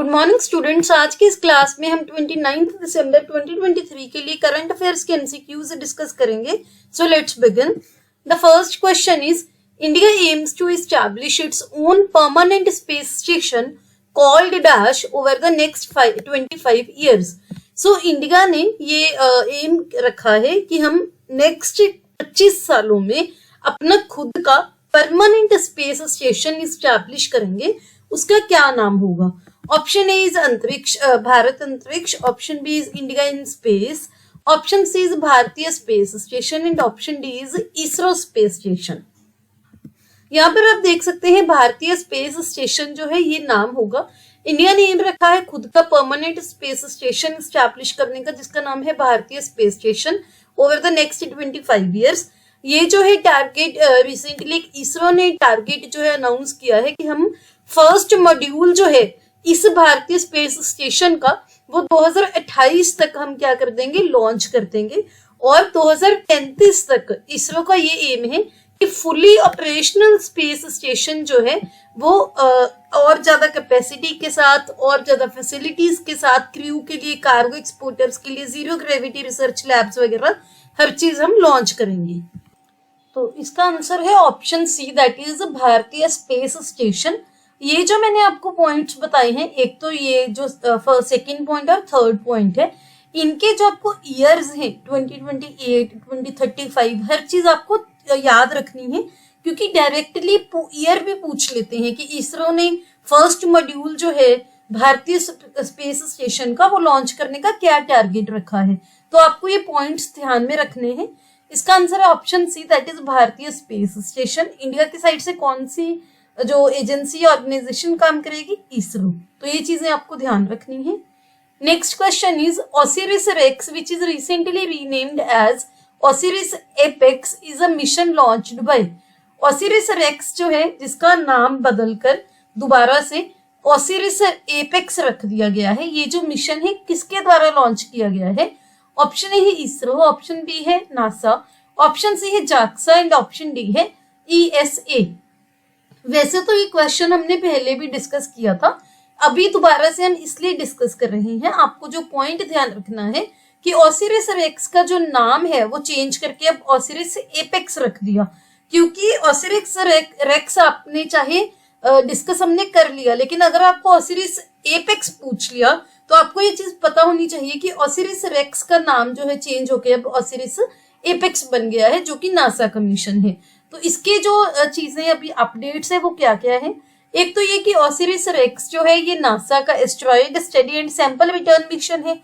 Good morning students. आज की इस क्लास में हम 29 दिसंबर 2023 के लिए करंट अफेयर्स के एमसीक्यूज डिस्कस करेंगे। So let's begin. The first question is India aims to establish its own permanent space station called dash over the next 25 years. So India ने ये एम रखा है कि हम नेक्स्ट 25 सालों में अपना खुद का परमानेंट स्पेस स्टेशन इस्टेब्लिश करेंगे। उसका क्या नाम होगा? Option A is Antariksh, Bharat Antariksh. Option B is India in space. Option C is Bharatiya space station and option D is ISRO space station. यहाँ पर आप देख सकते हैं भारतीय स्पेस स्टेशन जो है ये नाम होगा। इंडिया ने एम रखा है खुद का परमानेंट स्पेस स्टेशन स्टैब्लिश करने का, जिसका नाम है भारतीय space station over the next 25 years. ये जो है टारगेट रिसेंटली इसरो ने टारगेट जो है अनाउंस किया है कि हम फर्स्ट मॉड्यूल जो है इस भारतीय स्पेस स्टेशन का वो 2028 तक हम क्या कर देंगे, लॉन्च कर देंगे। और 2033 तक इसरो का ये एम है कि फुली ऑपरेशनल स्पेस स्टेशन जो है वो और ज्यादा कैपेसिटी के साथ और ज्यादा फैसिलिटीज के साथ क्रू के लिए, कार्गो एक्सपोर्टर्स के लिए, जीरो ग्रेविटी रिसर्च लैब्स वगैरह हर चीज हम लॉन्च करेंगे। तो इसका आंसर है option C, that is Bharatiya space station. ये जो मैंने आपको पॉइंट्स बताए हैं, एक तो ये जो सेकंड पॉइंट और थर्ड पॉइंट है, इनके जो आपको ईयर्स हैं 2028, 2035 हर चीज आपको याद रखनी है, क्योंकि डायरेक्टली ईयर भी पूछ लेते हैं कि इसरो ने फर्स्ट मॉड्यूल जो है भारतीय स्पेस स्टेशन का वो लॉन्च करने का क्या टारगेट रखा है। तो आपको ये पॉइंट्स ध्यान में रखने हैं। इसका आंसर है option C, that is Bharatiya space station. India की साइड से कौन सी जो एजेंसी ऑर्गेनाइजेशन काम करेगी? इसरो। तो ये चीजें आपको ध्यान रखनी है। Next question is Osiris Rex which is recently renamed as Osiris Apex is a mission launched by. Osiris Rex जो है जिसका नाम बदलकर दोबारा से ओसिरिस एपेक्स रख दिया गया है, ये जो मिशन है किसके द्वारा लॉन्च किया गया है? ऑप्शन ए है इसरो, ऑप्शन बी है नासा, ऑप्शन सी है जाक्सा एंड ऑप्शन डी है ईएसए। वैसे तो ये क्वेश्चन हमने पहले भी डिस्कस किया था, अभी दोबारा से हम इसलिए डिस्कस कर रहे हैं। आपको जो पॉइंट ध्यान रखना है कि ओसिरिस रेक्स का जो नाम है वो चेंज करके अब ओसिरिस एपेक्स रख दिया, क्योंकि ओसिरिस रेक्स आपने चाहे डिस्कस हमने कर लिया, लेकिन अगर आपको ओसिरिस एपेक्स पूछ लिया तो आपको ये चीज पता होनी चाहिए कि ओसिरिस रेक्स का नाम जो है चेंज होके अब ओसिरिस एपेक्स बन गया है, जो कि नासा का मिशन है। तो इसके जो चीजें अभी अपडेट्स है वो क्या क्या है? एक तो ये कि ओसिरिस रेक्स जो है ये नासा का asteroid study and sample return mission है।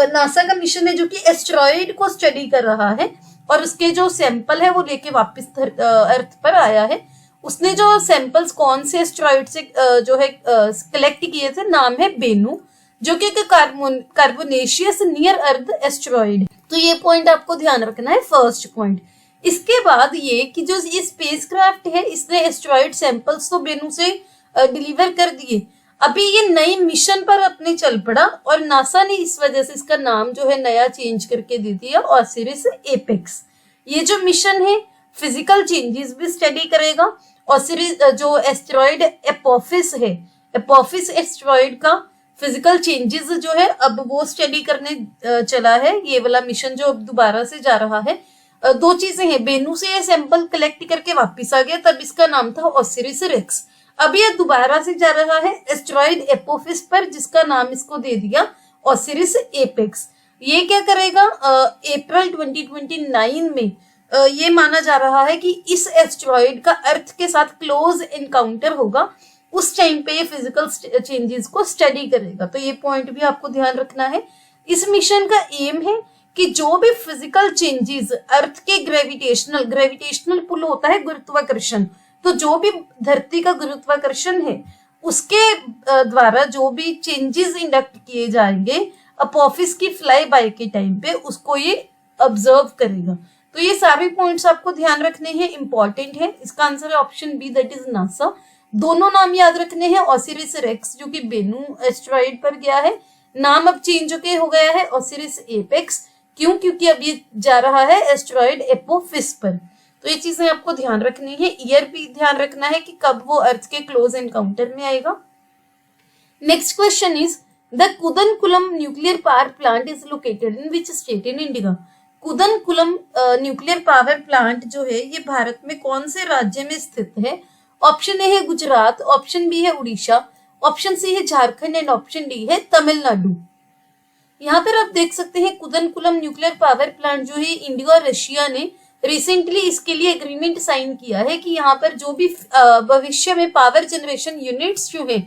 नासा का मिशन है जो कि एस्ट्रॉइड को स्टडी कर रहा है और उसके जो सैंपल है वो लेके वापस अर्थ पर आया है। उसने जो सैंपल्स कौन से एस्ट्रॉइड से जो है कलेक्ट किए थे, नाम है बेनू, जो कि कार्बोनेशियस नियर अर्थ एस्ट्रॉइड। तो ये पॉइंट आपको ध्यान रखना है, फर्स्ट पॉइंट। इसके बाद ये कि जो ये स्पेसक्राफ्ट है इसने एस्ट्रॉइड सैंपल्स तो बेनू से डिलीवर कर दिए, अभी ये नई मिशन पर अपने चल पड़ा और नासा ने इस वजह से इसका नाम जो है नया चेंज करके दे दिया ओसिरिस एपेक्स। ये जो मिशन है फिजिकल चेंजेस भी स्टडी करेगा। ओसिरिस जो एस्ट्रॉइड एपोफिस है, एपोफिस एस्ट्रॉइड का फिजिकल चेंजेस जो है अब वो स्टडी करने चला है। ये वाला मिशन जो अब दोबारा से जा रहा है, दो चीजें हैं, बेनू से ये सैंपल कलेक्ट करके वापस आ गया, तब इसका नाम था ओसिरिस रेक्स। अब ये दोबारा से जा रहा है एस्ट्रॉइड एपोफिस पर, जिसका नाम इसको दे दिया ओसिरिस एपेक्स। ये क्या करेगा? अप्रैल 2029 में ये माना जा रहा है कि इस एस्ट्रॉइड का अर्थ के साथ क्लोज एनकाउंटर होगा। उस टाइम पे ये फिजिकल चेंजेस को स्टडी करेगा। तो ये पॉइंट भी आपको ध्यान रखना है। इस मिशन का एम है कि जो भी फिजिकल चेंजेस अर्थ के ग्रेविटेशनल पुल होता है, गुरुत्वाकर्षण, तो जो भी धरती का गुरुत्वाकर्षण है उसके द्वारा जो भी चेंजेस इंडक्ट किए जाएंगे अपोफिस की फ्लाई बाय के टाइम पे, उसको ये ऑब्जर्व करेगा। तो ये सारे पॉइंट्स आपको ध्यान रखने हैं, इंपॉर्टेंट है। इसका आंसर है option B, that is NASA. दोनों नाम याद रखने हैं, ओसिरिस रेक्स जो कि बेनू एस्ट्रॉइड पर गया है, नाम अब चेंज हो गया है ओसिरिस एपेक्स। क्यों? क्योंकि अब ये जा रहा है एस्ट्रॉइड एपोफिस पर। तो ये चीजें आपको ध्यान रखनी है। ईयर भी ध्यान रखना है कि कब वो अर्थ के क्लोज एनकाउंटर में आएगा। Next question is the Kudankulam nuclear power plant is located in which state in India. Kudankulam nuclear power plant जो है ये भारत में कौन से राज्य में स्थित है? ऑप्शन ए है गुजरात, ऑप्शन बी है उड़ीसा, ऑप्शन सी है झारखंड एंड ऑप्शन डी है तमिलनाडु। यहाँ पर आप देख सकते हैं कुदनकुलम न्यूक्लियर पावर प्लांट जो है इंडिया और रशिया ने रिसेंटली इसके लिए एग्रीमेंट साइन किया है कि यहाँ पर जो भी भविष्य में पावर जनरेशन यूनिट्स जो है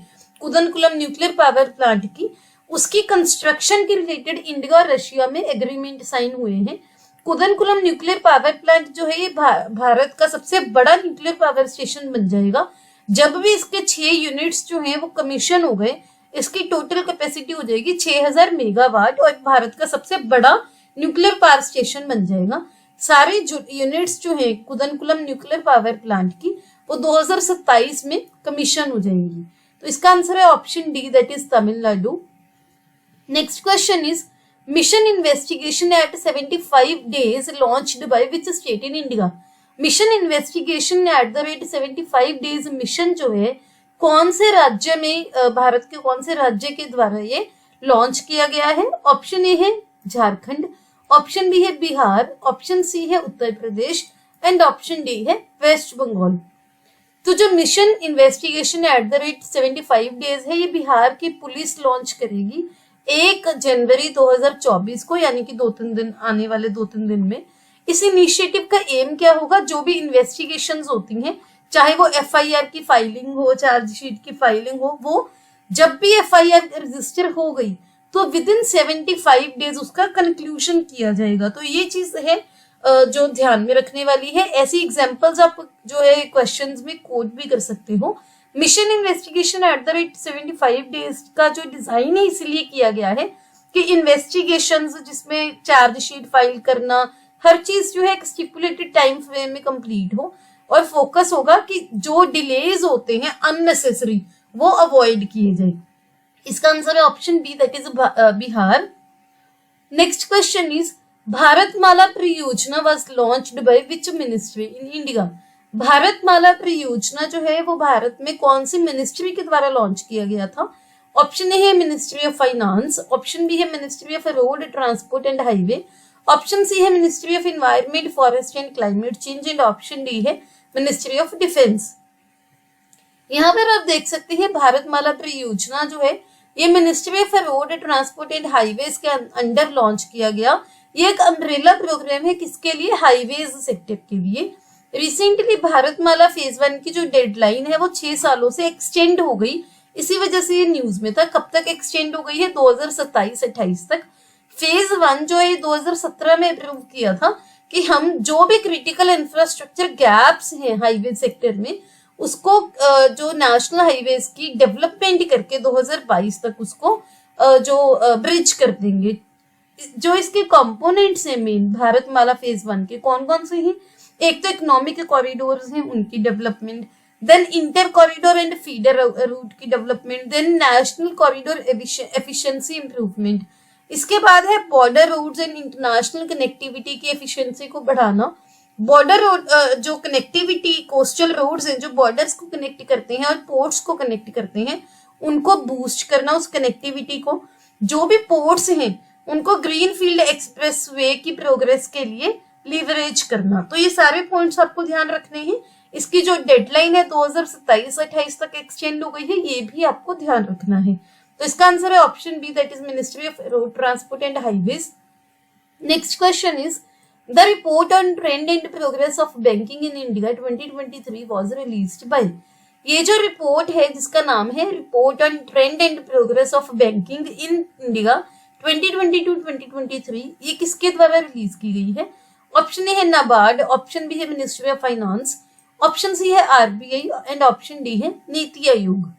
कुदनकुलम न्यूक्लियर पावर प्लांट की, उसकी कंस्ट्रक्शन के रिलेटेड इंडिया और रशिया में एग्रीमेंट साइन हुए हैं। कुदनकुलम न्यूक्लियर पावर प्लांट जो है ये भारत का सबसे बड़ा न्यूक्लियर पावर स्टेशन बन जाएगा। जब भी इसके 6 यूनिट्स जो हैं वो कमीशन हो गए, इसकी टोटल कैपेसिटी हो जाएगी 6000 मेगावाट और भारत का सबसे बड़ा न्यूक्लियर पावर स्टेशन बन जाएगा। सारे यूनिट्स जो है कुदनकुलम न्यूक्लियर पावर प्लांट की वो 2027 में कमीशन हो जाएंगी। तो इसका आंसर है option D, that is Tamil Nadu. Next question is mission investigation at 75 days launched by which state in India। Mission investigation at the rate 75 days mission जो है कौन से राज्य में, भारत के कौन से राज्य के द्वारा ये लॉन्च किया गया है? ऑप्शन ए है झारखंड, ऑप्शन बी है बिहार, ऑप्शन सी है Uttar Pradesh and option D है वेस्ट बंगाल। तो जो mission investigation at the rate 75 days है ये बिहार की पुलिस लॉन्च करेगी 1 जनवरी 2024 को, यानी कि 2-3 दिन आने वाले 2-3 दिन में। इस इनिशिएटिव का एम क्या होगा? जो भी इन्वेस्टिगेशंस होती हैं, चाहे वो एफआईआर की फाइलिंग हो, चार्जशीट की फाइलिंग हो, वो जब भी एफआईआर रजिस्टर हो गई तो विद इन 75 days उसका कंक्लूजन किया जाएगा। तो ये चीज है जो ध्यान में रखने वाली है। ऐसी एग्जांपल्स आप जो है क्वेश्चंस में कोट भी कर सकते हो। Mission investigation at the rate 75 days का जो डिजाइन है इसलिए किया गया है कि इन्वेस्टिगेशंस जिसमें चार्जशीट फाइल करना, हर चीज जो है एक स्टिपुलेटेड टाइम फ्रेम में कंप्लीट हो और फोकस होगा कि जो डिलेज होते हैं अननेसेसरी वो अवॉइड किए जाए। इसका आंसर है option B, that is Bihar. Next question is Bharatmala Pariyojana was launched by which ministry in India. Bharatmala Pariyojana जो है वो भारत में कौन सी मिनिस्ट्री के द्वारा लॉन्च किया गया था? ऑप्शन ए है ministry of finance, option B है ministry of road transport and highway, option C है ministry of environment forest and climate change and option D है मिनिस्ट्री ऑफ डिफेंस। यहाँ पर आप देख सकते हैं भारतमाला परियोजना जो है ये ministry of road transport and highways के अंडर लॉन्च किया गया। ये एक अम्ब्रेला प्रोग्राम है, किसके लिए? हाईवेज सेक्टर के लिए। रिसेंटली भारतमाला फेज 1 की जो डेडलाइन है वो 6 सालों से एक्सटेंड हो गई, इसी वजह से ये न्यूज में था। कब तक एक्सटेंड हो गई है? 2027-28 तक। फेज 1 जो है 2017 में अप्रूव किया था कि हम जो भी क्रिटिकल इंफ्रास्ट्रक्चर गैप्स हैं हाईवे सेक्टर में उसको जो नेशनल हाईवेज की डेवलपमेंट करके 2022 तक उसको जो ब्रिज कर देंगे। जो इसके कंपोनेंट्स हैं मेन भारतमाला फेज 1 के कौन कौन से हैं? एक तो इकोनॉमिक कॉरिडोर्स हैं उनकी development, then inter corridor and feeder route की development, then national corridor efficiency improvement. इसके बाद है border roads and international connectivity की एफिशिएंसी को बढ़ाना। बॉर्डर रोड जो कनेक्टिविटी कोस्टल रोड्स हैं जो बॉर्डर्स को कनेक्ट करते हैं और पोर्ट्स को कनेक्ट करते हैं उनको बूस्ट करना, उस कनेक्टिविटी को। जो भी पोर्ट्स हैं उनको ग्रीन फील्ड एक्सप्रेस वे की प्रोग्रेस के लिए लीवरेज करना। तो ये सारे पॉइंट्स आपको ध्यान रखने हैं। इसकी जो डेडलाइन है 2027-28 तक एक्सटेंड हो गई है, ये भी आपको ध्यान रखना है। तो इसका आंसर है option B, that is ministry of road transport and highways. Next question is the report on trend and progress of banking in India 2023 was released by. ये जो रिपोर्ट है जिसका नाम है report on trend and progress of banking in India 2022-2023, ये किसके द्वारा release की गई है? ऑप्शन ए है नाबार्ड, ऑप्शन बी है ministry of finance, option C है आरबीआई एंड ऑप्शन डी है नीति आयोग।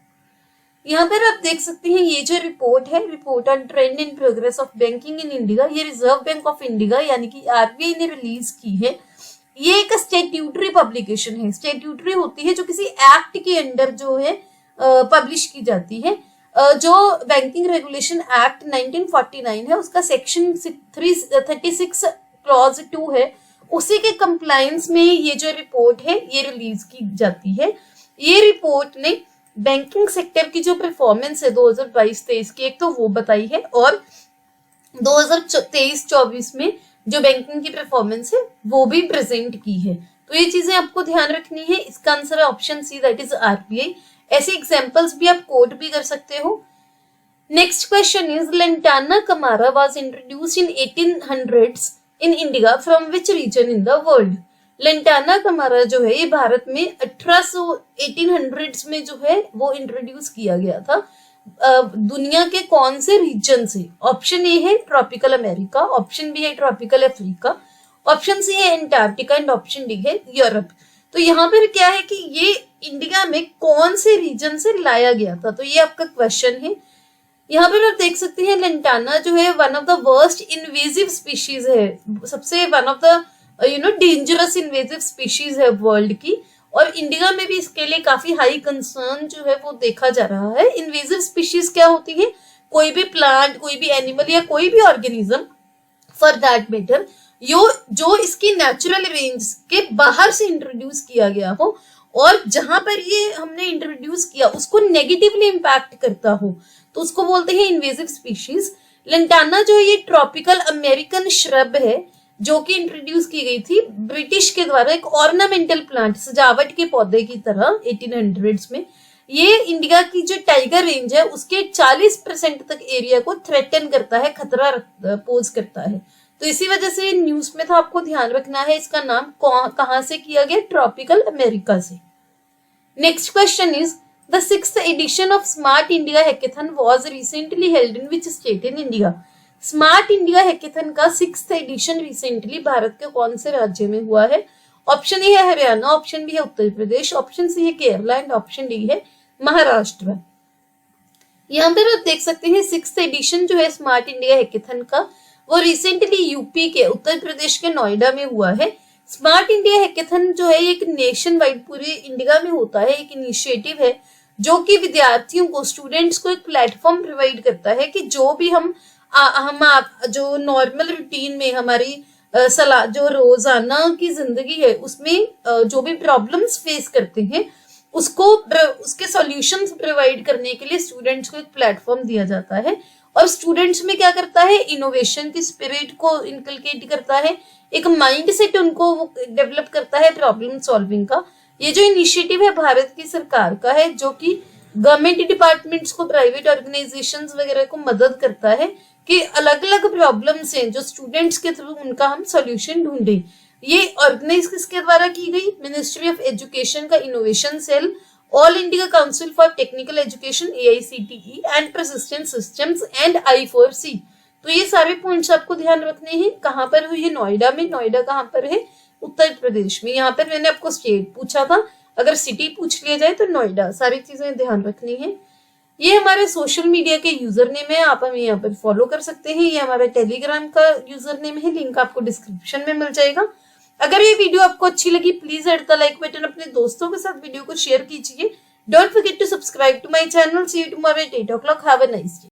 यहाँ पर आप देख सकते हैं ये जो रिपोर्ट है report on trend and progress of banking in India, ये रिजर्व बैंक ऑफ इंडिया यानी कि आरबीआई ने रिलीज की है। ये एक स्टैट्यूटरी पब्लिकेशन है। स्टैट्यूटरी होती है जो किसी एक्ट के अंडर जो है पब्लिश की जाती है। जो बैंकिंग रेगुलेशन एक्ट 1949 है उसका सेक्शन 336 क्लॉज 2 है, उसी के कंप्लायंस में ये जो रिपोर्ट है ये रिलीज की जाती है। ये रिपोर्ट ने बैंकिंग सेक्टर की जो परफॉर्मेंस है 2022-23 की, एक तो वो बताई है, और 2023-24 में जो बैंकिंग की परफॉर्मेंस है वो भी प्रेजेंट की है। तो ये चीजें आपको ध्यान रखनी है। इसका आंसर है option C, that is RBI. ऐसे एग्जांपल्स भी आप कोट भी कर सकते हो। Next question is Lantana camara was introduced in 1800s in India from which region in the world. Lantana camara जो है ये भारत में 1800s में जो है वो इंट्रोड्यूस किया गया था। दुनिया के कौन से रीजन से? ऑप्शन ए है ट्रॉपिकल अमेरिका, ऑप्शन बी है ट्रॉपिकल अफ्रीका, ऑप्शन सी है अंटार्कटिका एंड ऑप्शन डी है यूरोप। तो यहाँ पर क्या है कि ये इंडिया में कौन से रीजन से लाया गया था, तो ये आपका क्वेश्चन है। यहाँ पर आप देख सकते हैं लेंटाना जो है one of the worst invasive species है, सबसे one of the dangerous invasive species है वर्ल्ड की, और इंडिया में भी इसके लिए काफी हाई कंसर्न जो है वो देखा जा रहा है। इन्वेजिव स्पीशीज क्या होती है? कोई भी प्लांट, कोई भी एनिमल या कोई भी ऑर्गेनिज्म फॉर दैट मैटर जो इसकी नेचुरल रेंज के बाहर से इंट्रोड्यूस किया गया हो, और जहां पर ये हमने इंट्रोड्यूस किया उसको नेगेटिवली इम्पैक्ट करता हो, तो उसको बोलते हैं इन्वेजिव स्पीशीज। लेंटाना जो है ये ट्रॉपिकल अमेरिकन श्रब है जो कि इंट्रोड्यूस की गई थी ब्रिटिश के द्वारा, एक ऑर्नामेंटल प्लांट, सजावट के पौधे की तरह 1800s में। ये इंडिया की जो टाइगर रेंज है उसके 40% तक एरिया को थ्रेटन करता है, खतरा पोज करता है। तो इसी वजह से न्यूज में तो आपको ध्यान रखना है इसका नाम कहां से किया गया, ट्रॉपिकल अमेरिका से। Next question is the 6th edition of Smart India Hackathon was recently held in which state in India? Smart India hackathon का 6th एडिशन रिसेंटली भारत के कौन से राज्य में हुआ है? ऑप्शन ए है हरियाणा, ऑप्शन बी है उत्तर प्रदेश, ऑप्शन सी है केरला एंड ऑप्शन डी है महाराष्ट्र। यहाँ पर आप देख सकते हैं 6th एडिशन जो है स्मार्ट इंडिया हैकेथन का वो रिसेंटली यूपी के उत्तर प्रदेश के नोएडा में हुआ है। स्मार्ट इंडिया हैकेथन जो है एक नेशन वाइड पूरे इंडिया में होता है, एक इनिशिएटिव है जो कि विद्यार्थियों को, स्टूडेंट्स को एक प्लेटफॉर्म प्रोवाइड करता है कि जो भी हम जो नॉर्मल रूटीन में हमारी जो रोजाना की जिंदगी है उसमें जो भी प्रॉब्लम्स फेस करते हैं उसके सॉल्यूशंस प्रोवाइड करने के लिए स्टूडेंट्स को एक प्लेटफॉर्म दिया जाता है। और स्टूडेंट्स में क्या करता है, इनोवेशन की स्पिरिट को इनकलकेट करता है, एक माइंड सेट उनको डेवलप करता है प्रॉब्लम सॉल्विंग का। ये जो इनिशिएटिव है भारत की सरकार का है जो कि गवर्नमेंट डिपार्टमेंट्स को, प्राइवेट ऑर्गेनाइजेशंस वगैरह को मदद करता है कि अलग अलग प्रॉब्लम्स हैं जो स्टूडेंट्स के थ्रू उनका हम सॉल्यूशन ढूंढे। ये ऑर्गेनाइज किसके द्वारा की गई? मिनिस्ट्री ऑफ एजुकेशन का innovation cell, all India council for technical education AICTE and persistent systems and I4C। तो ये सारे पॉइंट्स आपको ध्यान रखने हैं। कहाँ पर हुई है? नोएडा में। नोएडा कहाँ पर है? उत्तर प्रदेश में। यहाँ पर मैंने आपको स्टेट पूछा था, अगर सिटी पूछ लिया जाए तो नोएडा। सारी चीजें ध्यान रखनी है। ये हमारे सोशल मीडिया के यूजर नेम है, आप हमें यहाँ पर फॉलो कर सकते हैं। ये हमारा टेलीग्राम का यूजर नेम है, लिंक आपको डिस्क्रिप्शन में मिल जाएगा। अगर ये वीडियो आपको अच्छी लगी please hit the like button, अपने दोस्तों के साथ वीडियो को शेयर कीजिए। Don't forget to subscribe to my channel. See you tomorrow at 8 o'clock। Have a nice day.